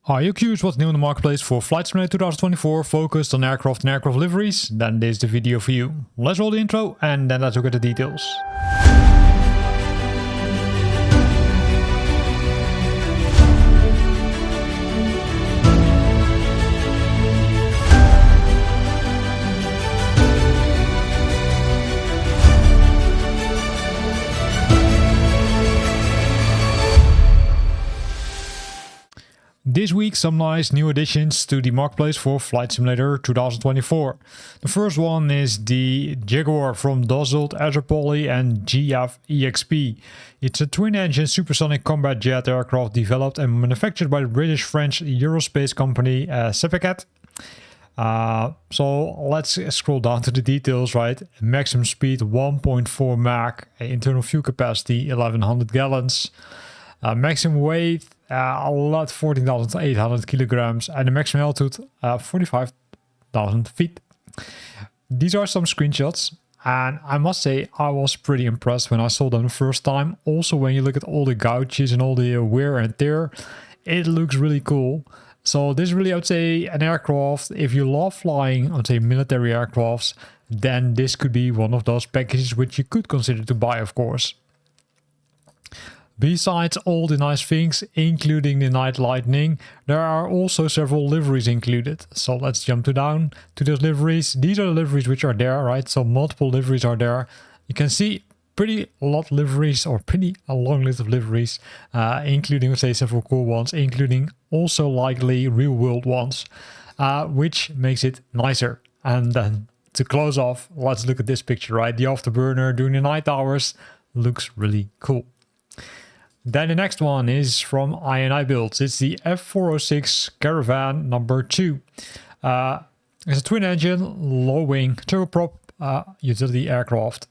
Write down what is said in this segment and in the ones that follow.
Are you curious what's new in the marketplace for Flight Simulator 2024 focused on aircraft and aircraft liveries? Then this is the video for you. Let's roll the intro and then let's look at the details. This week, some nice new additions to the marketplace for Flight Simulator 2024. The first one is the Jaguar from Dassault Azure Poly and GF EXP. It's a twin-engine supersonic combat jet aircraft developed and manufactured by the British-French aerospace company Sepicet. So let's scroll down to the details, right? Maximum speed 1.4 Mach, internal fuel capacity 1100 gallons. Maximum weight, a lot 14,800 kilograms, and the maximum altitude 45,000 feet. These are some screenshots, and I must say I was pretty impressed when I saw them the first time. Also, when you look at all the gouges and all the wear and tear, it looks really cool. So this is really, I would say, an aircraft. If you love flying, I would say military aircrafts, then this could be one of those packages which you could consider to buy, of course. Besides all the nice things, including the Night Lightning, there are also several liveries included. So let's jump down to those liveries. These are the liveries which are there, right? So multiple liveries are there. You can see pretty a lot liveries, or pretty a long list of liveries, including, let's say, several cool ones, including also likely real world ones, which makes it nicer. And then to close off, let's look at this picture, right? The afterburner during the night hours looks really cool. Then the next one is from INI Builds. It's the F406 Caravan II. It's a twin-engine, low-wing, turboprop utility aircraft.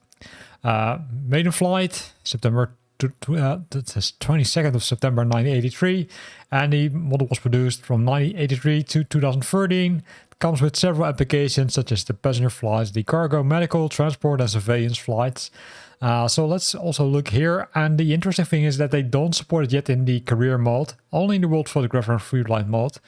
Maiden flight, September 22nd of September 1983. And the model was produced from 1983 to 2013. It comes with several applications such as the passenger flights, the cargo, medical, transport and surveillance flights. So let's also look here, and the interesting thing is that they don't support it yet in the career mode, only in the world photographer and freelance mode.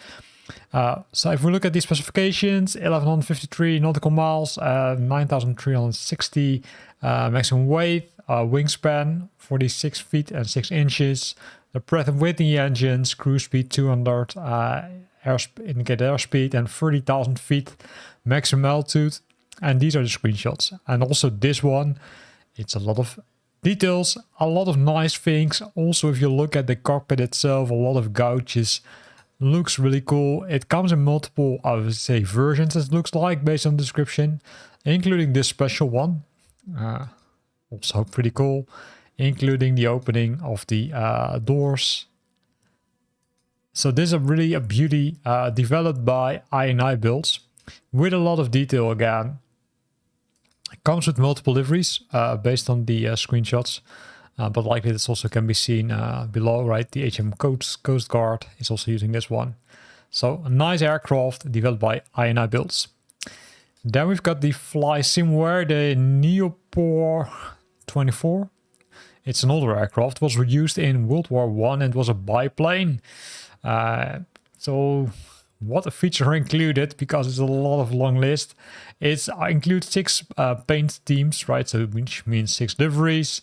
So if we look at the specifications, 1153 nautical miles, 9360 maximum weight, wingspan 46 feet and 6 inches, the Pratt & Whitney engines, cruise speed 200, indicated airspeed, and 30,000 feet maximum altitude. And these are the screenshots. And also this one, it's a lot of details, a lot of nice things. Also, if you look at the cockpit itself, a lot of gouges. Looks really cool. It comes in multiple, I would say, versions, it looks like, based on the description, including this special one. Also pretty cool, including the opening of the doors. So this is really a beauty, developed by INI Builds, with a lot of detail again. It comes with multiple liveries based on the screenshots, but likely this also can be seen below, right? The HM Coast Guard is also using this one. So a nice aircraft developed by INI Builds. Then we've got the Fly Simware, the Neopor 24. It's an older aircraft. It was used in World War I and was a biplane. So what a feature included, because it's a lot of long list. It includes 6 paint teams, right? So which means 6 liveries.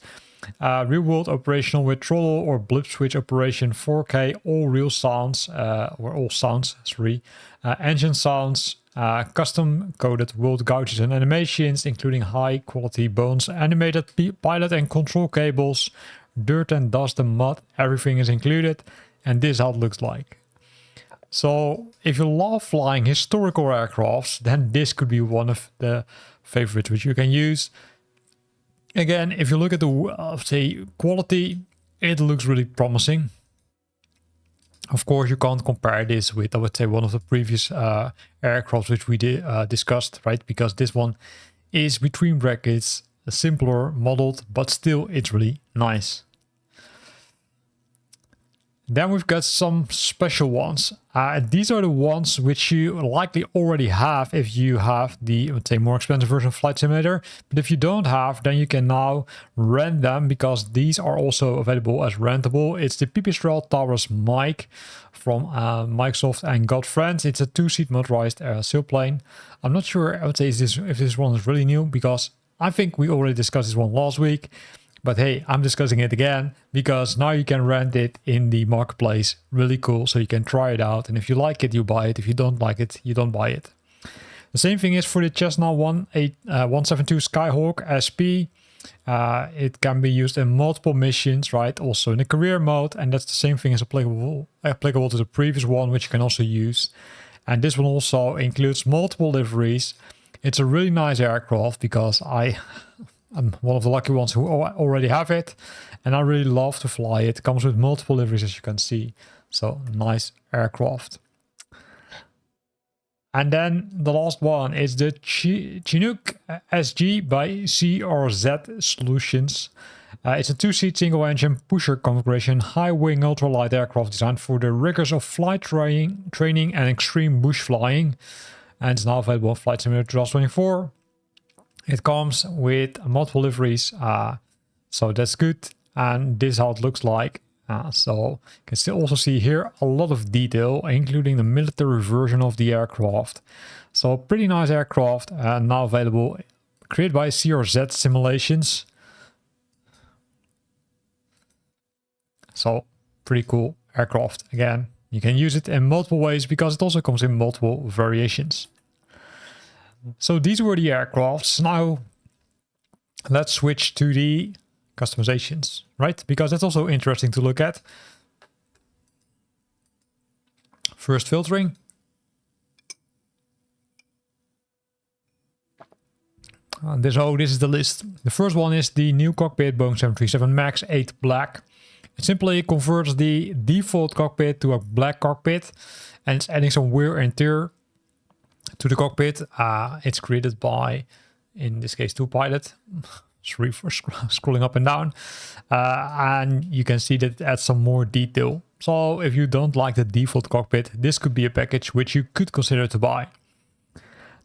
Real world operational with throttle or blip switch operation, 4K, all real sounds, or all sounds, sorry. Engine sounds, custom coded world gouges and animations, including high quality bones, animated pilot and control cables, dirt and dust and mud, everything is included. And this is how it looks like. So if you love flying historical aircrafts, then this could be one of the favorites which you can use. Again, if you look at the say quality, it looks really promising. Of course, you can't compare this with, I would say, one of the previous aircrafts which we discussed, right? Because this one is, between brackets, simpler modeled, but still it's really nice. Then we've got some special ones. These are the ones which you likely already have if you have the, let's say, more expensive version of Flight Simulator. But if you don't have, then you can now rent them because these are also available as rentable. It's the Pipistrel Taurus mic from Microsoft and Godfriend. It's a 2-seat motorized sailplane. I'm not sure, I would say, if this one is really new because I think we already discussed this one last week. But hey, I'm discussing it again because now you can rent it in the marketplace. Really cool. So you can try it out. And if you like it, you buy it. If you don't like it, you don't buy it. The same thing is for the Cessna 172 Skyhawk SP. It can be used in multiple missions, right? Also in the career mode. And that's the same thing as applicable to the previous one, which you can also use. And this one also includes multiple liveries. It's a really nice aircraft because I'm one of the lucky ones who already have it, and I really love to fly it. It comes with multiple liveries, as you can see. So, nice aircraft. And then the last one is the Chinook SG by CRZ Solutions. It's a 2-seat single-engine pusher configuration, high-wing ultralight aircraft designed for the rigors of flight training and extreme bush flying. And it's now available on Flight Simulator 2024. It comes with multiple liveries, so that's good. And this is how it looks like. So you can still also see here a lot of detail, including the military version of the aircraft. So pretty nice aircraft, now available, created by CRZ Simulations. So pretty cool aircraft. Again, you can use it in multiple ways because it also comes in multiple variations. So these were the aircrafts. Now let's switch to the customizations, right? Because that's also interesting to look at. First filtering. This is the list. The first one is the new cockpit Boeing 737 MAX 8 Black. It simply converts the default cockpit to a black cockpit, and it's adding some wear and tear to the cockpit. It's created by, in this case, 2Pilot. Sorry for scrolling up and down. And you can see that it adds some more detail. So if you don't like the default cockpit, this could be a package which you could consider to buy.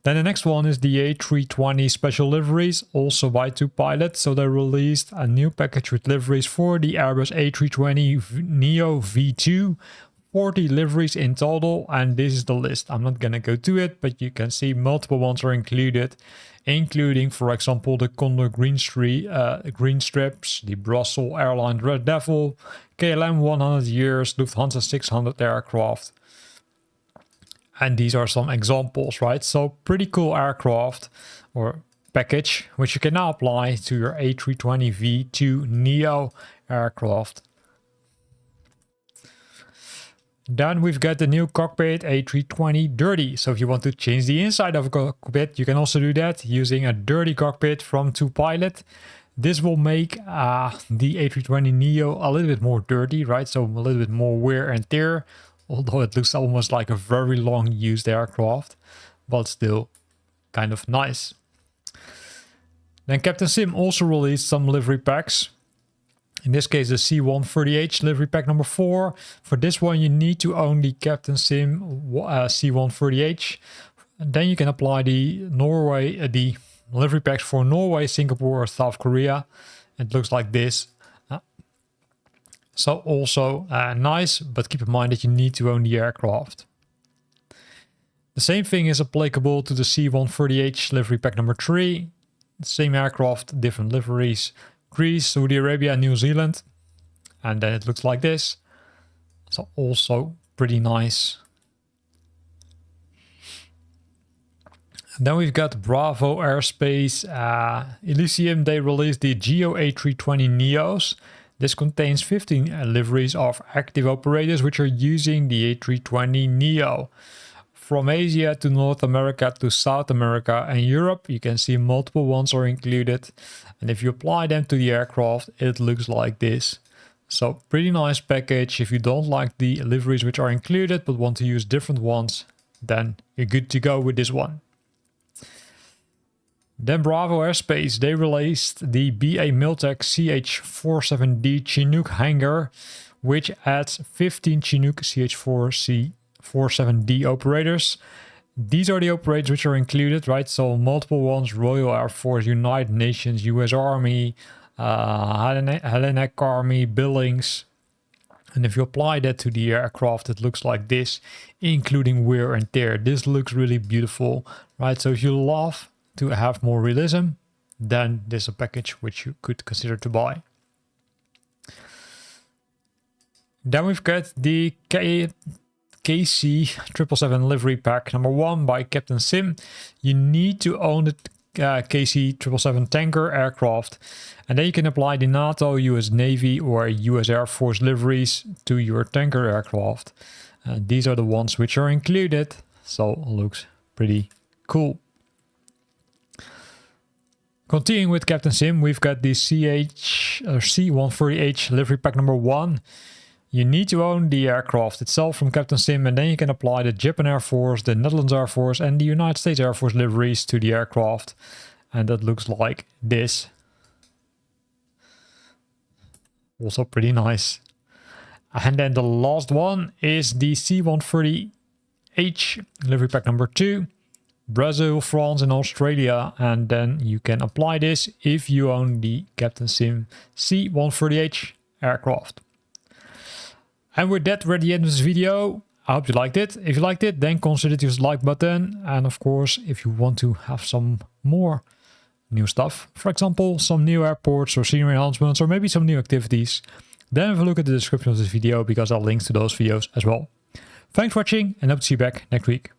Then the next one is the A320 special liveries, also by 2Pilot. So they released a new package with liveries for the Airbus A320neo V2. 40 liveries in total, and this is the list. I'm not gonna go to it, but you can see multiple ones are included, including, for example, the Condor green strips, the Brussels Airlines Red Devil, KLM 100 years, Lufthansa 600 aircraft. And these are some examples, right? So pretty cool aircraft or package, which you can now apply to your A320 V2 Neo aircraft. Then we've got the new cockpit A320 Dirty. So if you want to change the inside of a cockpit, you can also do that using a dirty cockpit from 2Pilot. This will make the A320neo a little bit more dirty, right? So a little bit more wear and tear, although it looks almost like a very long used aircraft, but still kind of nice. Then Captain Sim also released some livery packs. In this case, the C130H livery pack number 4. For this one, you need to own the Captain Sim C130H. And then you can apply the livery packs for Norway, Singapore, or South Korea. It looks like this. So also nice, but keep in mind that you need to own the aircraft. The same thing is applicable to the C130H livery pack number 3. Same aircraft, different liveries. Greece, Saudi Arabia, New Zealand. And then it looks like this. So also pretty nice. And then we've got Bravo Aerospace Elysium. They released the Geo A320 Neos. This contains 15 liveries of active operators which are using the A320 Neo. From Asia to North America to South America and Europe, you can see multiple ones are included. And if you apply them to the aircraft, it looks like this. So pretty nice package. If you don't like the liveries which are included but want to use different ones, then you're good to go with this one. Then Bravo Aerospace, they released the BA Miltech CH-47D Chinook hangar which adds 15 Chinook CH-4C-47D operators. These are the operators which are included, right? So multiple ones: Royal Air Force, United Nations, US Army, Hellenic Army, Billings. And if you apply that to the aircraft, it looks like this, including wear and tear. This looks really beautiful, right? So if you love to have more realism, then this is a package which you could consider to buy. Then we've got the KC777 livery pack number 1 by Captain Sim. You need to own the KC777 tanker aircraft, and then you can apply the NATO, US Navy or US Air Force liveries to your tanker aircraft. These are the ones which are included, so looks pretty cool. Continuing with Captain Sim, we've got the C130H livery pack number 1. You need to own the aircraft itself from Captain Sim, and then you can apply the Japan Air Force, the Netherlands Air Force and the United States Air Force liveries to the aircraft. And that looks like this. Also pretty nice. And then the last one is the C130H livery pack number 2. Brazil, France and Australia. And then you can apply this if you own the Captain Sim C130H aircraft. And with that, we're at the end of this video. I hope you liked it. If you liked it, then consider to use the like button. And of course, if you want to have some more new stuff, for example, some new airports or scenery enhancements, or maybe some new activities, then have a look at the description of this video because I'll link to those videos as well. Thanks for watching and hope to see you back next week.